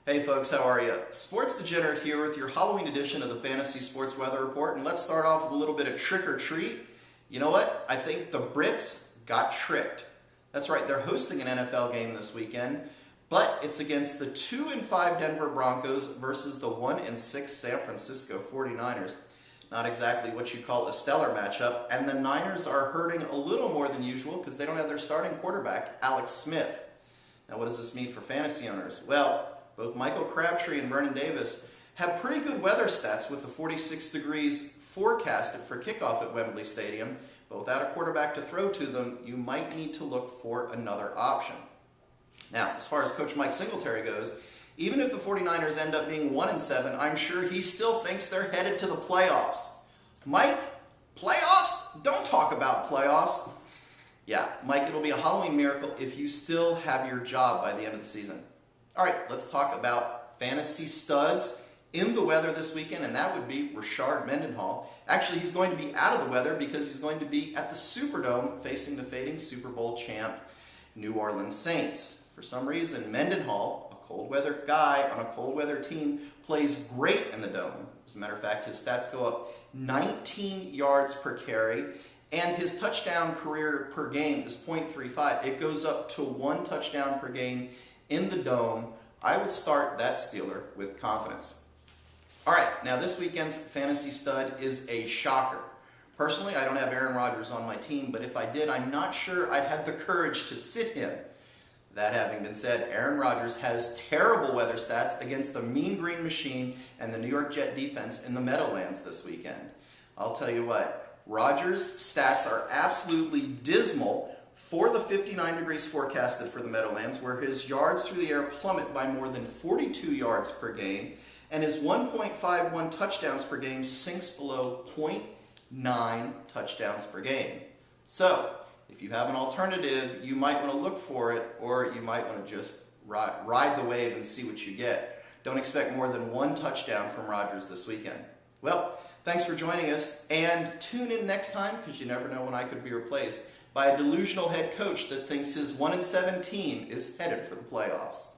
Hey folks, how are you? Sports Degenerate here with your Halloween edition of the Fantasy Sports Weather Report, and let's start off with a little bit of trick or treat. You know what? I think the Brits got tricked. That's right, they're hosting an NFL game this weekend, but it's against the 2-5 Denver Broncos versus the 1-6 San Francisco 49ers. Not exactly what you call a stellar matchup, and the Niners are hurting a little more than usual because they don't have their starting quarterback, Alex Smith. Now what does this mean for fantasy owners? Well, both Michael Crabtree and Vernon Davis have pretty good weather stats with the 46 degrees forecasted for kickoff at Wembley Stadium, but without a quarterback to throw to them, you might need to look for another option. Now, as far as Coach Mike Singletary goes, even if the 49ers end up being 1-7, I'm sure he still thinks they're headed to the playoffs. Mike, playoffs? Don't talk about playoffs. Yeah, Mike, it'll be a Halloween miracle if you still have your job by the end of the season. All right, let's talk about fantasy studs in the weather this weekend, and that would be Rashard Mendenhall. Actually, he's going to be out of the weather because he's going to be at the Superdome facing the fading Super Bowl champ New Orleans Saints. For some reason, Mendenhall, a cold weather guy on a cold weather team, plays great in the Dome. As a matter of fact, his stats go up 19 yards per carry, and his touchdown career per game is .35. It goes up to 1 touchdown per game in the Dome. I would start that Steeler with confidence. All right, now this weekend's fantasy stud is a shocker. Personally, I don't have Aaron Rodgers on my team, but if I did, I'm not sure I'd have the courage to sit him. That having been said, Aaron Rodgers has terrible weather stats against the Mean Green Machine and the New York Jet defense in the Meadowlands this weekend. I'll tell you what, Rodgers' stats are absolutely dismal for the 59 degrees forecasted for the Meadowlands, where his yards through the air plummet by more than 42 yards per game, and his 1.51 touchdowns per game sinks below .9 touchdowns per game. So, if you have an alternative, you might want to look for it, or you might want to just ride the wave and see what you get. Don't expect more than 1 touchdown from Rodgers this weekend. Well, thanks for joining us, and tune in next time, because you never know when I could be replaced by a delusional head coach that thinks his 1-7 team is headed for the playoffs.